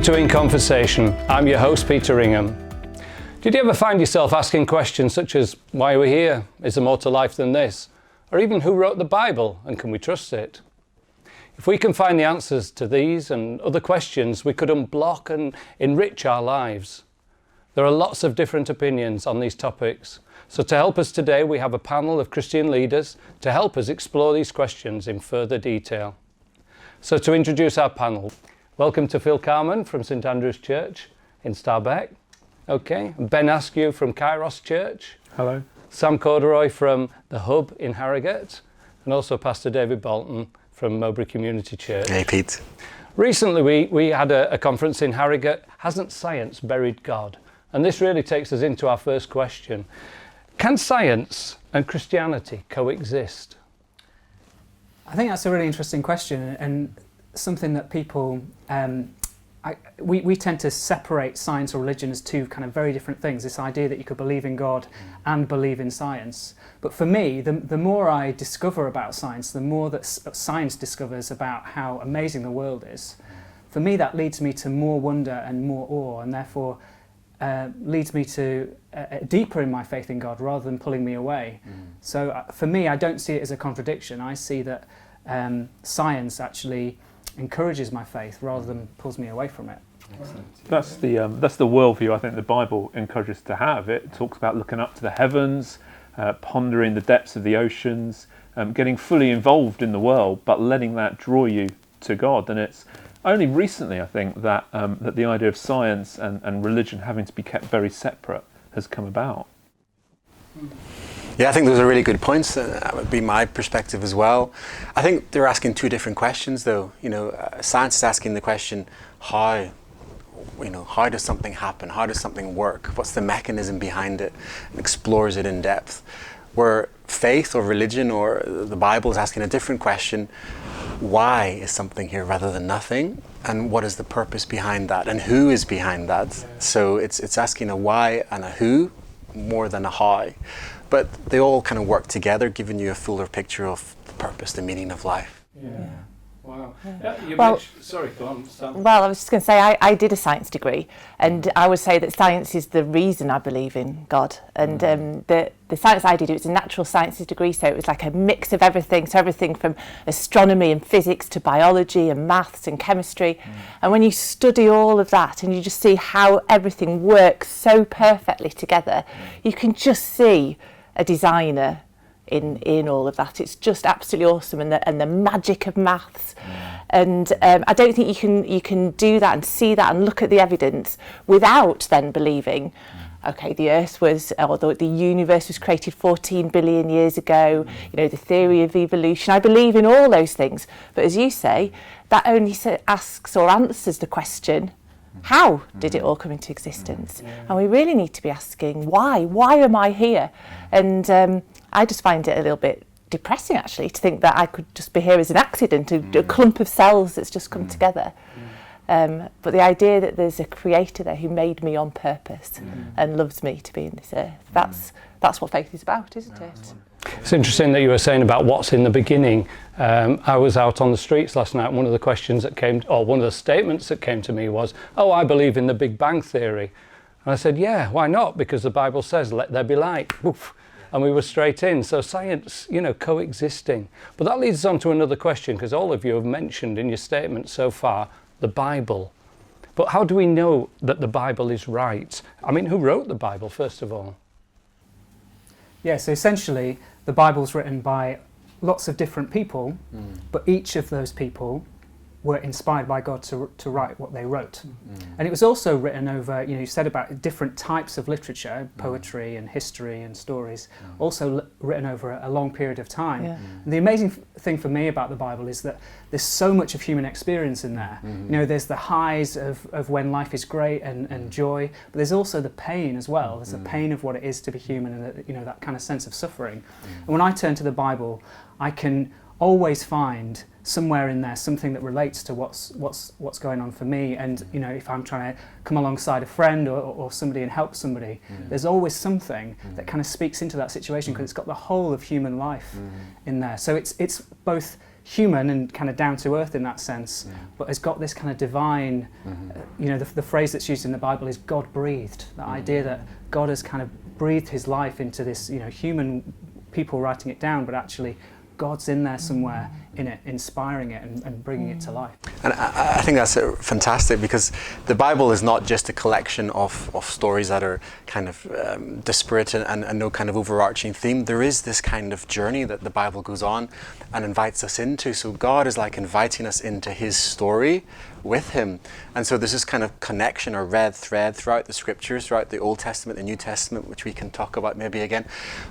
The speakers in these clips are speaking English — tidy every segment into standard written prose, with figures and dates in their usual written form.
Welcome to In Conversation. I'm your host, Peter Ingham. Did you ever find yourself asking questions such as, why are we here? Is there more to life than this? Or even, who wrote the Bible and can we trust it? If we can find the answers to these and other questions, we could unblock and enrich our lives. There are lots of different opinions on these topics. So to help us today, we have a panel of Christian leaders to help us explore these questions in further detail. So to introduce our panel, welcome to Phil Carman from St Andrew's Church in Starbeck. Okay, Ben Askew from Kairos Church. Hello. Sam Corderoy from the Hub in Harrogate, and also Pastor David Bolton from Mowbray Community Church. Hey, Pete. Recently, we had a conference in Harrogate, Hasn't Science Buried God? And this really takes us into our first question. Can science and Christianity coexist? I think that's a really interesting question, and something that people, we tend to separate science or religion as two kind of very different things, this idea that you could believe in God and believe in science. But for me, the more I discover about science, the more that science discovers about how amazing the world is, for me that leads me to more wonder and more awe, and therefore leads me to deeper in my faith in God rather than pulling me away. So for me, I don't see it as a contradiction. I see that science actually encourages my faith rather than pulls me away from it. That's the worldview I think the Bible encourages us to have. It talks about looking up to the heavens, pondering the depths of the oceans, getting fully involved in the world, but letting that draw you to God. And it's only recently, I think, that that the idea of science and religion having to be kept very separate has come about. Yeah, I think those are really good points. That would be my perspective as well. I think they're asking two different questions, though. You know, science is asking the question, how? How does something happen? How does something work? What's the mechanism behind it? And explores it in depth. Where faith or religion or the Bible is asking a different question. Why is something here rather than nothing? And what is the purpose behind that? And who is behind that? So it's asking a why and a who more than a how. But they all kind of work together, giving you a fuller picture of the purpose, the meaning of life. Yeah. Wow. Sorry, go on, Sam. Well, I was just going to say, I did a science degree, and I would say that science is the reason I believe in God. And the science I did, it was a natural sciences degree, so it was like a mix of everything. So everything from astronomy and physics to biology and maths and chemistry. And when you study all of that and you just see how everything works so perfectly together, you can just see a designer in all of that. It's just absolutely awesome, and the magic of maths. And I don't think you can do that and see that and look at the evidence without then believing, okay, the Earth was, or the universe was created 14 billion years ago. You know, the theory of evolution. I believe in all those things, but as you say, that only asks or answers the question, how did it all come into existence? And we really need to be asking, why? Why am I here? And I just find it a little bit depressing, actually, to think that I could just be here as an accident, a clump of cells that's just come together. But the idea that there's a creator there who made me on purpose and loves me to be in this earth, that's what faith is about, isn't it? It's interesting that you were saying about what's in the beginning. I was out on the streets last night, and one of the questions that came, or one of the statements that came to me was, oh, I believe in the Big Bang Theory. And I said, yeah, why not? Because the Bible says, let there be light. Oof. And we were straight in. So science, coexisting. But that leads us on to another question, because all of you have mentioned in your statement so far the Bible. But how do we know that the Bible is right? I mean, who wrote the Bible, first of all? Yeah, so essentially the Bible's written by lots of different people, but each of those people were inspired by God to write what they wrote. And it was also written over, you said about different types of literature, poetry and history and stories, also written over a long period of time. Yeah. And the amazing thing for me about the Bible is that there's so much of human experience in there. There's the highs of when life is great and joy, but there's also the pain as well. There's the pain of what it is to be human, and that kind of sense of suffering. And when I turn to the Bible, I can always find somewhere in there something that relates to what's going on for me. And if I'm trying to come alongside a friend or somebody and help somebody, there's always something that kind of speaks into that situation, because it's got the whole of human life in there. So it's both human and kind of down to earth in that sense, but has got this kind of divine, the phrase that's used in the Bible is God breathed. The idea that God has kind of breathed his life into this, human people writing it down, but actually God's in there somewhere in it, inspiring it and bringing it to life. And I think that's fantastic, because the Bible is not just a collection of stories that are kind of disparate and no kind of overarching theme. There is this kind of journey that the Bible goes on and invites us into. So God is like inviting us into his story with him. And so there's this kind of connection or red thread throughout the scriptures, throughout the Old Testament, the New Testament, which we can talk about maybe again.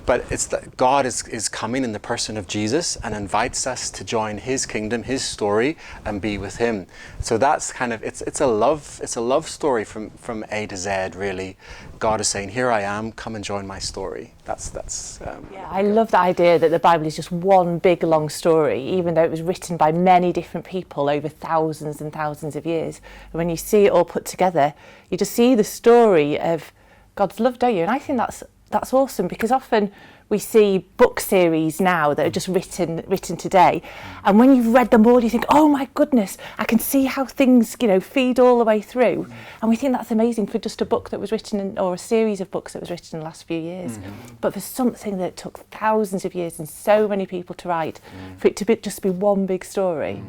But it's that God is coming in the person of Jesus and invites us to join his kingdom, his story, and be with him. So that's kind of, it's a love story from A to Z, really. God is saying, here I am, come and join my story. I love the idea that the Bible is just one big long story, even though it was written by many different people over thousands and thousands of years. And when you see it all put together, you just see the story of God's love, don't you? And I think that's awesome, because often we see book series now that are just written today, and when you've read them all you think, oh my goodness, I can see how things feed all the way through, and we think that's amazing for just a book that was written or a series of books that was written in the last few years. But for something that took thousands of years and so many people to write, for it to just be one big story,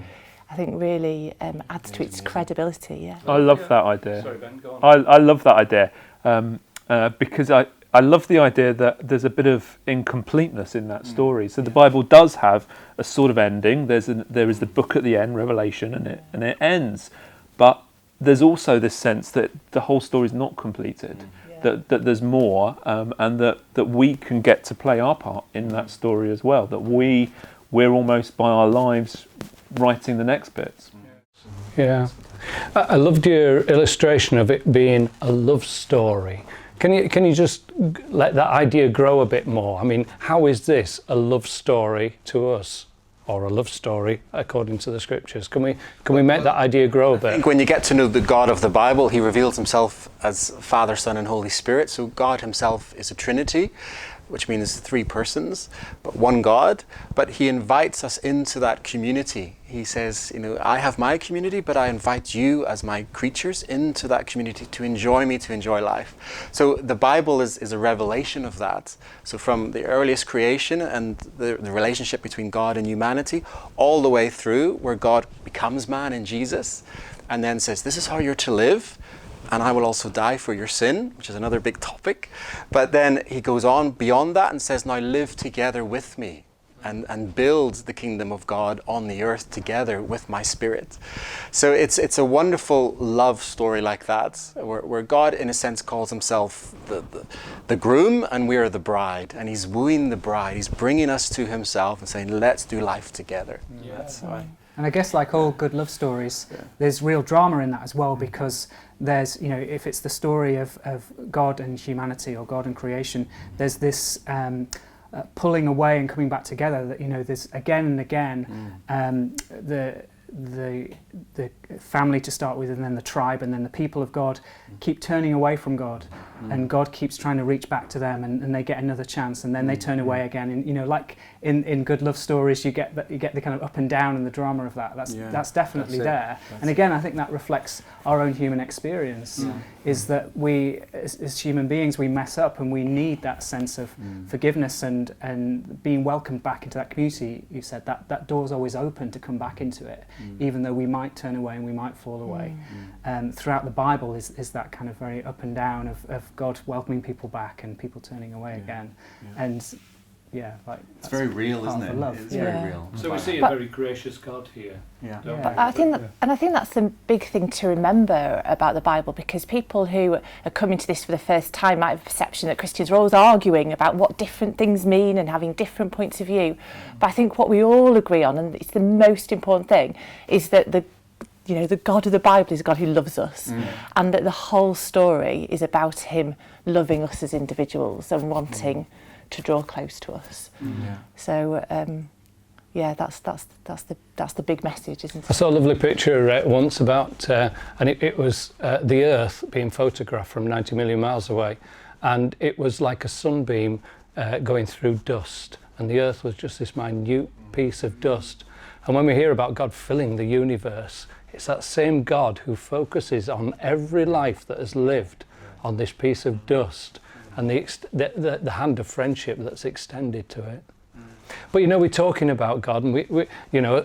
I think really adds to its credibility. I love that idea. Sorry, Ben, go on. I love that idea because I love the idea that there's a bit of incompleteness in that story. So the Bible does have a sort of ending. There is the book at the end, Revelation, and it ends. But there's also this sense that the whole story is not completed, that there's more, and that we can get to play our part in that story as well. That we're almost by our lives writing the next bits. Yeah. I loved your illustration of it being a love story. Can you just let that idea grow a bit more? I mean, how is this a love story to us, or a love story according to the scriptures? Can we make that idea grow a bit? I think when you get to know the God of the Bible, he reveals himself as Father, Son, and Holy Spirit. So God himself is a Trinity, which means three persons, but one God. But he invites us into that community. He says, I have my community, but I invite you as my creatures into that community to enjoy me, to enjoy life. So the Bible is a revelation of that. So from the earliest creation and the relationship between God and humanity, all the way through where God becomes man in Jesus, and then says, this is how you're to live, and I will also die for your sin, which is another big topic. But then he goes on beyond that and says, now live together with me and build the kingdom of God on the earth together with my Spirit. So it's a wonderful love story like that, where God, in a sense, calls himself the groom and we are the bride. And he's wooing the bride. He's bringing us to himself and saying, let's do life together. Yeah. That's why. And I guess, like all good love stories, there's real drama in that as well, because there's, if it's the story of God and humanity or God and creation, there's this pulling away and coming back together. That there's again and again the family to start with, and then the tribe, and then the people of God keep turning away from God, and God keeps trying to reach back to them, and they get another chance, and then they turn away again. And like in good love stories, you get the kind of up and down and the drama of that. That's definitely there. And again, I think that reflects our own human experience. Is that we as human beings, we mess up, and we need that sense of forgiveness and being welcomed back into that community. You said that door's always open to come back into it, even though we might turn away and we might fall away. Throughout the Bible is that kind of very up and down of God welcoming people back and people turning away again. And it's very real, isn't it? Love. It's very real. So we see a very gracious God here. But I think that's the big thing to remember about the Bible, because people who are coming to this for the first time might have a perception that Christians are always arguing about what different things mean and having different points of view. But I think what we all agree on, and it's the most important thing, is that the God of the Bible is a God who loves us, and that the whole story is about him loving us as individuals and wanting to draw close to us. So that's the big message, isn't it? I saw a lovely picture once about, and it was the Earth being photographed from 90 million miles away, and it was like a sunbeam going through dust, and the Earth was just this minute piece of dust. And when we hear about God filling the universe, it's that same God who focuses on every life that has lived on this piece of dust and the hand of friendship that's extended to it. But we're talking about God, and we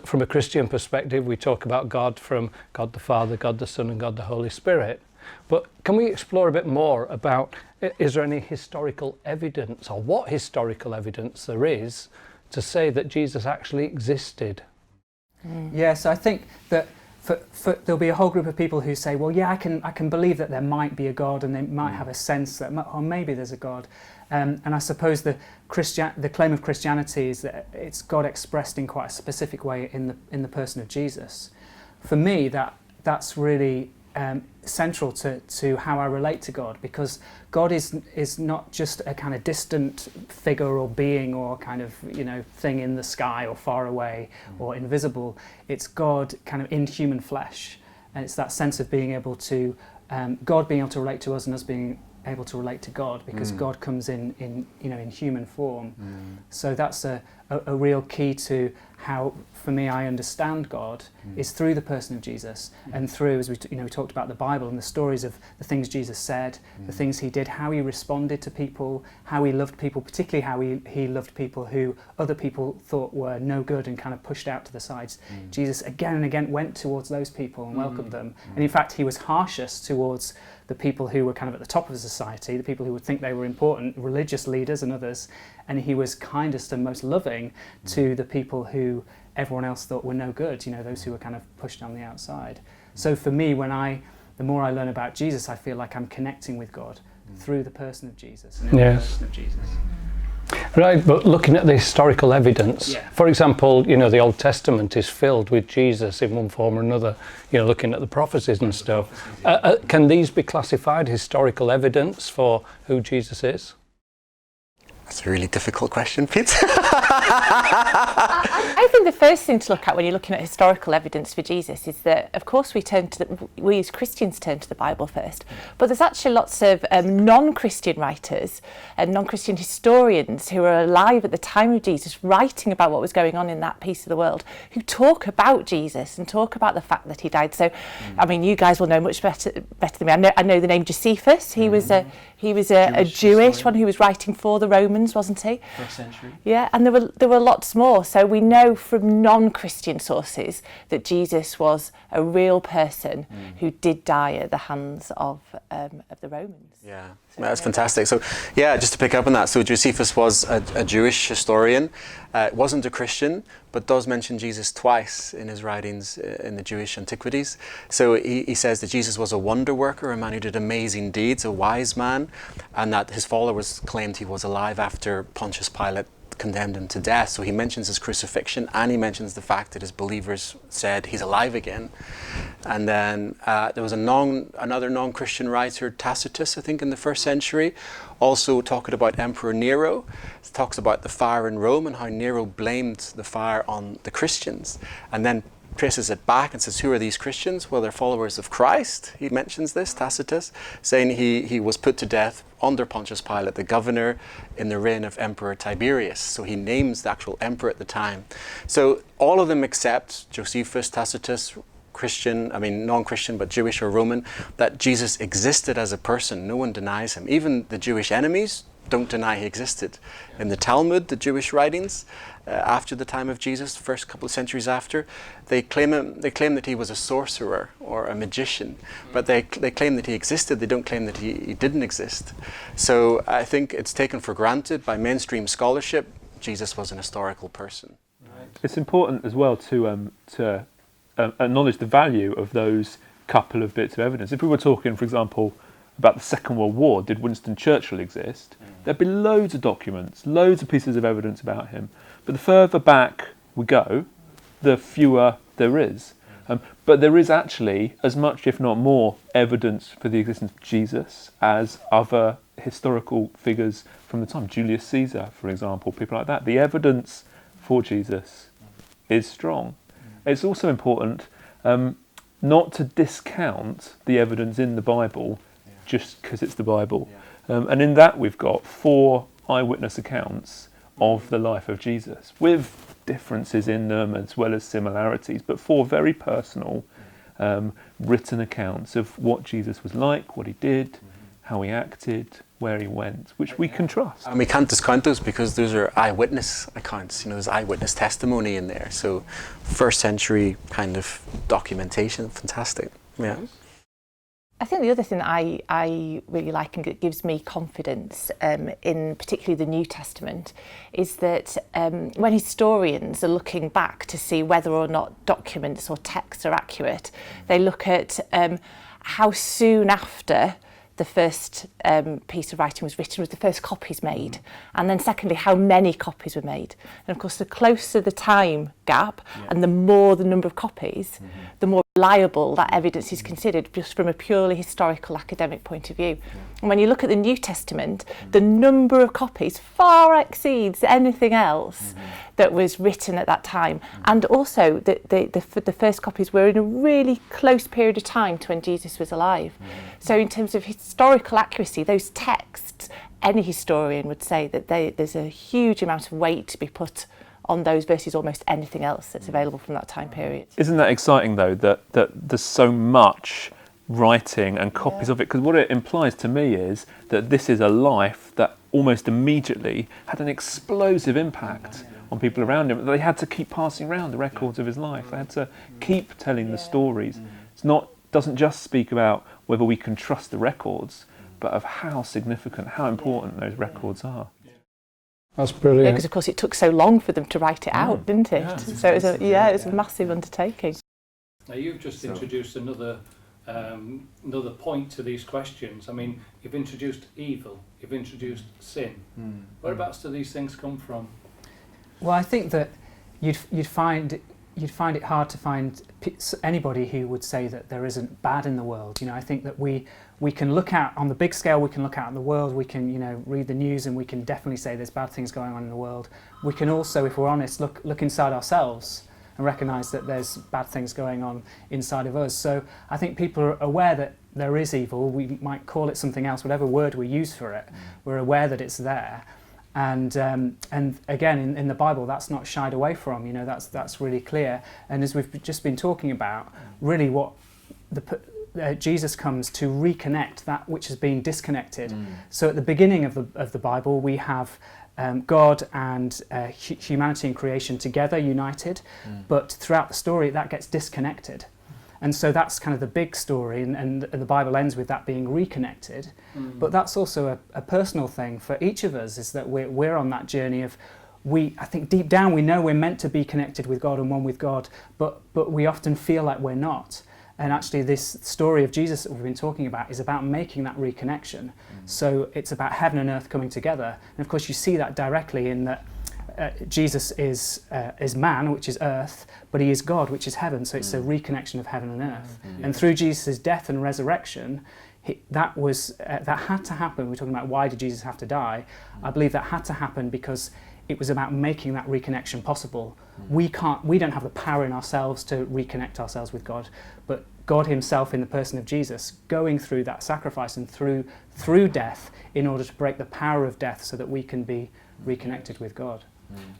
from a Christian perspective, we talk about God from God the Father, God the Son, and God the Holy Spirit. But can we explore a bit more about, is there any historical evidence, or what historical evidence there is to say that Jesus actually existed? Yes, I think that there'll be a whole group of people who say, well, yeah, I can believe that there might be a God, and they might have a sense that, or maybe there's a God. And I suppose the claim of Christianity is that it's God expressed in quite a specific way in the person of Jesus. For me, that's really central to how I relate to God, because God is not just a kind of distant figure or being or kind of thing in the sky or far away or invisible. It's God kind of in human flesh, and it's that sense of being able to God being able to relate to us and us being able to relate to God, because God comes in human form. So that's a real key to how, for me, I understand God, is through the person of Jesus, and through, as we talked about the Bible and the stories of the things Jesus said, the things he did, how he responded to people, how he loved people, particularly how he loved people who other people thought were no good and kind of pushed out to the sides. Jesus again and again went towards those people and welcomed them. And in fact, he was harshest towards the people who were kind of at the top of society, the people who would think they were important, religious leaders and others, and he was kindest and most loving to the people who everyone else thought were no good, those who were kind of pushed on the outside. So for me, the more I learn about Jesus, I feel like I'm connecting with God through the person of Jesus and in the person of Jesus. Right, but looking at the historical evidence, for example, the Old Testament is filled with Jesus in one form or another, looking at the prophecies and stuff. Can these be classified historical evidence for who Jesus is? That's a really difficult question, Pete. I think the first thing to look at when you're looking at historical evidence for Jesus is that, of course, we as Christians turn to the Bible first, but there's actually lots of non-Christian writers and non-Christian historians who are alive at the time of Jesus, writing about what was going on in that piece of the world, who talk about Jesus and talk about the fact that he died. So, I mean, you guys will know much better than me. I know the name Josephus. He was a Jewish one who was writing for the Romans, wasn't he? First century. Yeah, and there were lots more. So we know from non-Christian sources that Jesus was a real person who did die at the hands of the Romans. Yeah, that's fantastic. So, just to pick up on that, so Josephus was a Jewish historian, wasn't a Christian, but does mention Jesus twice in his writings in the Jewish antiquities. So he says that Jesus was a wonder worker, a man who did amazing deeds, a wise man, and that his followers claimed he was alive after Pontius Pilate condemned him to death. So he mentions his crucifixion, and he mentions the fact that his believers said he's alive again. And then there was another non-Christian writer, Tacitus, I think, in the first century, also talking about Emperor Nero. It talks about the fire in Rome and how Nero blamed the fire on the Christians, and then traces it back and says, who are these Christians? Well, they're followers of Christ. He mentions this, Tacitus, saying he was put to death under Pontius Pilate, the governor, in the reign of Emperor Tiberius. So he names the actual emperor at the time. So all of them except Josephus, Tacitus, non-Christian, but Jewish or Roman, that Jesus existed as a person. No one denies him. Even the Jewish enemies don't deny he existed. In the Talmud, the Jewish writings, after the time of Jesus, the first couple of centuries after, they claim that he was a sorcerer or a magician, but they claim that he existed. They don't claim that he didn't exist. So I think it's taken for granted by mainstream scholarship Jesus was an historical person. Right. It's important as well to acknowledge the value of those couple of bits of evidence. If we were talking, for example, about the Second World War, did Winston Churchill exist? There'd be loads of documents, loads of pieces of evidence about him. But the further back we go, the fewer there is. But there is actually as much, if not more, evidence for the existence of Jesus as other historical figures from the time. Julius Caesar, for example, people like that. The evidence for Jesus is strong. It's also important not to discount the evidence in the Bible just because it's the Bible. And in that we've got 4 eyewitness accounts of the life of Jesus, with differences in them as well as similarities, but 4 very personal written accounts of what Jesus was like, what he did, how he acted, where he went, which we can trust. And we can't discount those because those are eyewitness accounts, there's eyewitness testimony in there. So first century kind of documentation, fantastic. Yeah. I think the other thing that I really like and that gives me confidence in particularly the New Testament is that when historians are looking back to see whether or not documents or texts are accurate, they look at how soon after the first piece of writing was written was the first copies made, and then secondly how many copies were made. And of course the closer the time gap and the more the number of copies, the more reliable that evidence is considered just from a purely historical academic point of view. And when you look at the New Testament, the number of copies far exceeds anything else that was written at that time. And also the first copies were in a really close period of time to when Jesus was alive. So in terms of historical accuracy, those texts, any historian would say that there's a huge amount of weight to be put on those versus almost anything else that's available from that time period. Isn't that exciting though, that there's so much writing and copies of it? Because what it implies to me is that this is a life that almost immediately had an explosive impact on people around him. They had to keep passing around the records of his life. They had to keep telling the stories. Doesn't just speak about whether we can trust the records, but of how significant, how important those records are. That's brilliant. Because of course it took so long for them to write it out, didn't it? Yeah. So it was a massive undertaking. Now you've just introduced another point to these questions. I mean, you've introduced evil, you've introduced sin. Whereabouts do these things come from? Well, I think that you'd find it hard to find anybody who would say that there isn't bad in the world. I think that we can look out on the big scale, we can look out in the world, we can read the news, and we can definitely say there's bad things going on in the world. We can also, if we're honest, look inside ourselves and recognise that there's bad things going on inside of us. So I think people are aware that there is evil. We might call it something else, whatever word we use for it. We're aware that it's there. And again, in the Bible, that's not shied away from. That's really clear. And as we've just been talking about, really what Jesus comes to reconnect that which has been disconnected. So at the beginning of the Bible, we have God and humanity and creation together, united. But throughout the story, that gets disconnected. And so that's kind of the big story, and the Bible ends with that being reconnected. But that's also a personal thing for each of us, is that we're on that journey of, I think deep down we know we're meant to be connected with God and one with God, but we often feel like we're not. And actually this story of Jesus that we've been talking about is about making that reconnection. So it's about heaven and earth coming together. And of course you see that directly in that Jesus is man, which is earth, but he is God, which is heaven. So it's a reconnection of heaven and earth. And through Jesus' death and resurrection, that had to happen. We're talking about why did Jesus have to die? I believe that had to happen because it was about making that reconnection possible. We don't have the power in ourselves to reconnect ourselves with God, but God himself in the person of Jesus going through that sacrifice and through death in order to break the power of death so that we can be reconnected with God.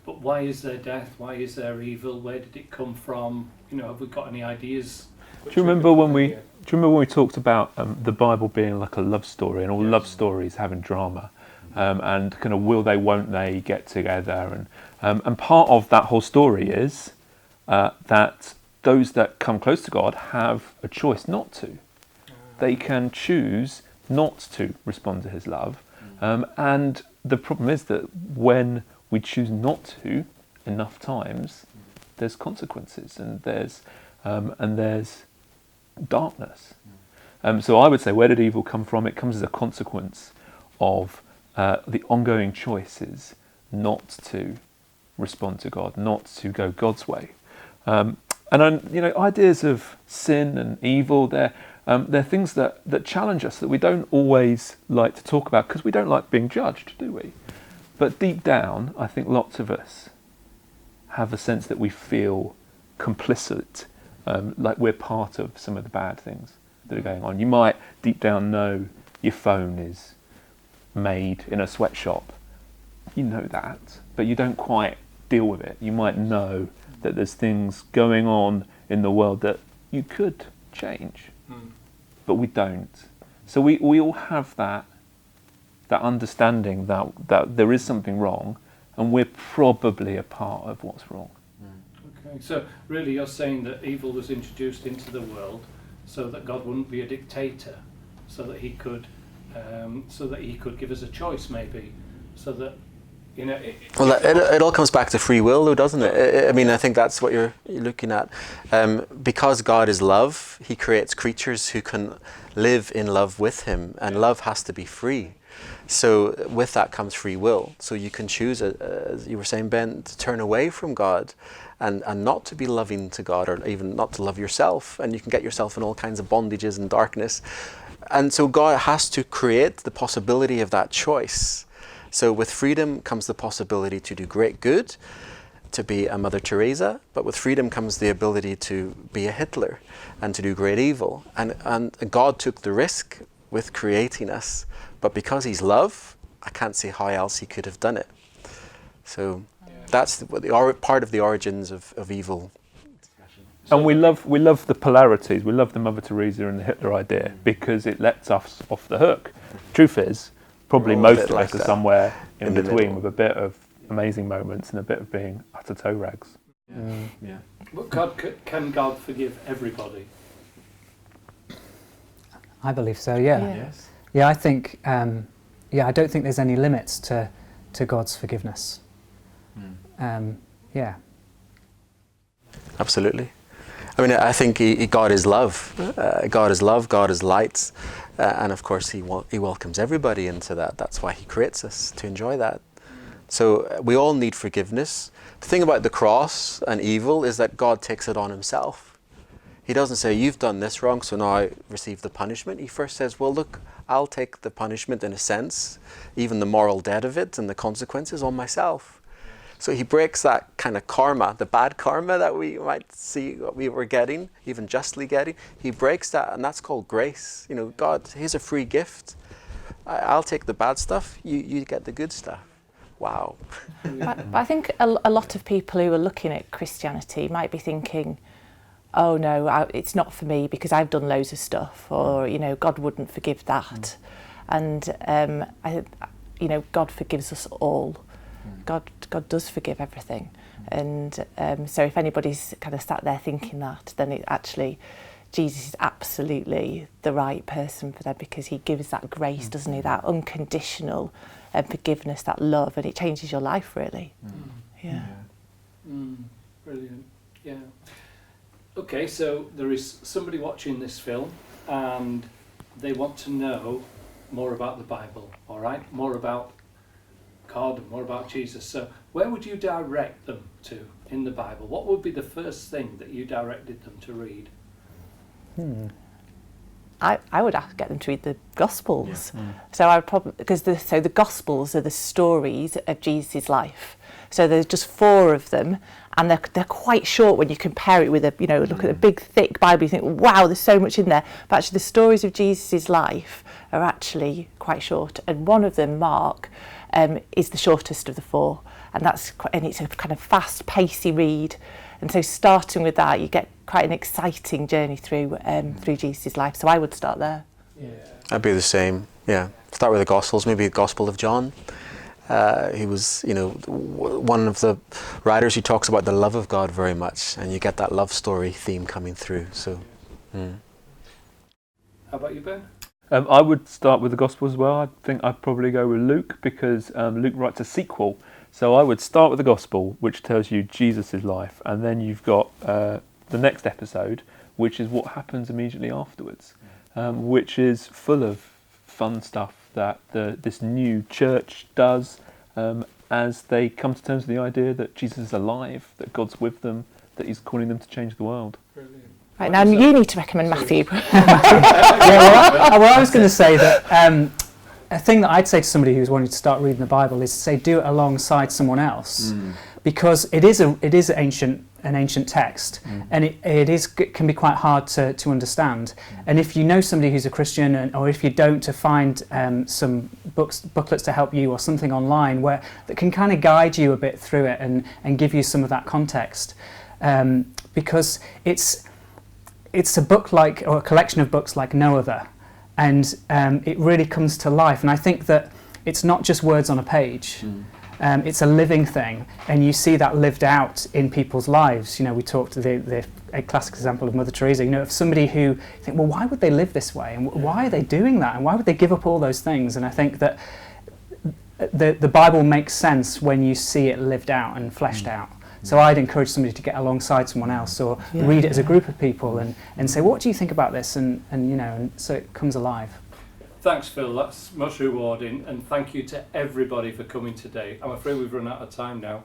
But why is there death? Why is there evil? Where did it come from? Have we got any ideas? Do you remember when we talked about the Bible being like a love story, and all love stories having drama, and kind of will they, won't they get together, and part of that whole story is that those that come close to God have a choice not to. They can choose not to respond to his love, and the problem is that when we choose not to enough times, there's consequences, and there's darkness. So I would say, where did evil come from? It comes as a consequence of the ongoing choices not to respond to God, not to go God's way. Ideas of sin and evil, they're things that challenge us, that we don't always like to talk about because we don't like being judged, do we? But deep down, I think lots of us have a sense that we feel complicit, like we're part of some of the bad things that are going on. You might deep down know your phone is made in a sweatshop, you know that, but you don't quite deal with it. You might know that there's things going on in the world that you could change, but we don't. So we all have that understanding that there is something wrong, and we're probably a part of what's wrong. Okay, so really you're saying that evil was introduced into the world so that God wouldn't be a dictator, so that he could give us a choice, maybe, so that, you know. It all comes back to free will, though, doesn't it? I mean, I think that's what you're looking at. Because God is love, he creates creatures who can live in love with him, and love has to be free. So with that comes free will. So you can choose, as you were saying, Ben, to turn away from God and not to be loving to God, or even not to love yourself. And you can get yourself in all kinds of bondages and darkness. And so God has to create the possibility of that choice. So with freedom comes the possibility to do great good, to be a Mother Teresa, but with freedom comes the ability to be a Hitler and to do great evil. And God took the risk with creating us, but because he's love, I can't see how else he could have done it. So that's part of the origins of evil. And we love the polarities. We love the Mother Teresa and the Hitler idea because it lets us off the hook. Truth is, probably most of us are somewhere in between, with a bit of amazing moments and a bit of being utter toe rags. Yeah. But can God forgive everybody? I believe so, yeah. Yes. Yeah, I think, I don't think there's any limits to God's forgiveness. Yeah. Absolutely. I mean, I think God is love. God is love, God is light. And of course, he welcomes everybody into that. That's why he creates us, to enjoy that. So we all need forgiveness. The thing about the cross and evil is that God takes it on himself. He doesn't say, you've done this wrong, so now I receive the punishment. He first says, well, look, I'll take the punishment in a sense, even the moral debt of it and the consequences on myself. So he breaks that kind of karma, the bad karma that we might see what we were getting, even justly getting. He breaks that, and that's called grace. You know, God, here's a free gift. I'll take the bad stuff, you get the good stuff. Wow. But I think a lot of people who are looking at Christianity might be thinking, oh no, it's not for me because I've done loads of stuff, or, you know, God wouldn't forgive that. And, God forgives us all. God does forgive everything. And so if anybody's kind of sat there thinking that, then Jesus is absolutely the right person for them, because he gives that grace, doesn't he? That unconditional forgiveness, that love, and it changes your life, really. Brilliant. Yeah. Okay, so there is somebody watching this film and they want to know more about the Bible, all right? More about God and more about Jesus. So where would you direct them to in the Bible? What would be the first thing that you directed them to read? I would get them to read the Gospels. So I would probably, because the Gospels are the stories of Jesus' life. So there's just 4 of them, and they're quite short when you compare it with look at the big thick Bible. You think, wow, there's so much in there. But actually, the stories of Jesus' life are actually quite short. And one of them, Mark, is the shortest of the 4, and it's a kind of fast, pacey read. And so starting with that, you get quite an exciting journey through Jesus' life. So I would start there. Yeah. I'd be the same. Yeah, start with the Gospels, maybe the Gospel of John. He was, one of the writers who talks about the love of God very much, and you get that love story theme coming through. So, How about you, Ben? I would start with the Gospel as well. I think I'd probably go with Luke, because Luke writes a sequel. So I would start with the Gospel, which tells you Jesus' life, and then you've got the next episode, which is what happens immediately afterwards, which is full of fun stuff that this new church does as they come to terms with the idea that Jesus is alive, that God's with them, that he's calling them to change the world. Brilliant. Right, now you need to recommend Matthew. I was going to say that a thing that I'd say to somebody who's wanting to start reading the Bible is to say do it alongside someone else, because it is ancient an ancient text, and it can be quite hard to understand. And if you know somebody who's a Christian, or if you don't, to find some booklets to help you, or something online that can kind of guide you a bit through it and give you some of that context, because it's a book or a collection of books like no other, and it really comes to life. And I think that it's not just words on a page. It's a living thing, and you see that lived out in people's lives. We talked a classic example of Mother Teresa. Of somebody who you think, well, why would they live this way, and why are they doing that, and why would they give up all those things? And I think that the Bible makes sense when you see it lived out and fleshed out. So I'd encourage somebody to get alongside someone else, or read it as a group of people, and say, what do you think about this? And so it comes alive. Thanks, Phil. That's much rewarding, and thank you to everybody for coming today. I'm afraid we've run out of time now,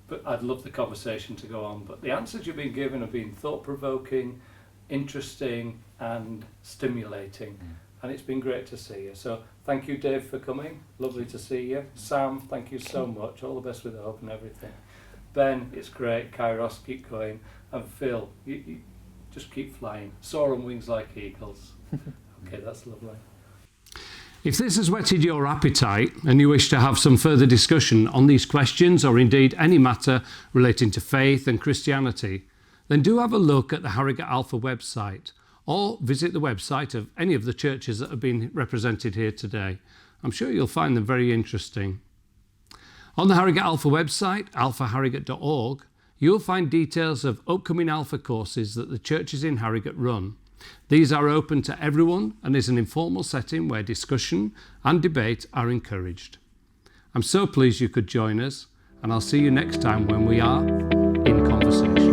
but I'd love the conversation to go on. But the answers you've been given have been thought-provoking, interesting, and stimulating, and it's been great to see you. So thank you, Dave, for coming. Lovely to see you. Sam, thank you so much. All the best with the hope and everything. Ben, it's great. Kairos, keep going. And Phil, you just keep flying. Soar on wings like eagles. Okay, that's lovely. If this has whetted your appetite and you wish to have some further discussion on these questions, or indeed any matter relating to faith and Christianity, then do have a look at the Harrogate Alpha website, or visit the website of any of the churches that have been represented here today. I'm sure you'll find them very interesting. On the Harrogate Alpha website, alphaharrogate.org, you'll find details of upcoming Alpha courses that the churches in Harrogate run. These are open to everyone and is an informal setting where discussion and debate are encouraged. I'm so pleased you could join us, and I'll see you next time when we are in conversation.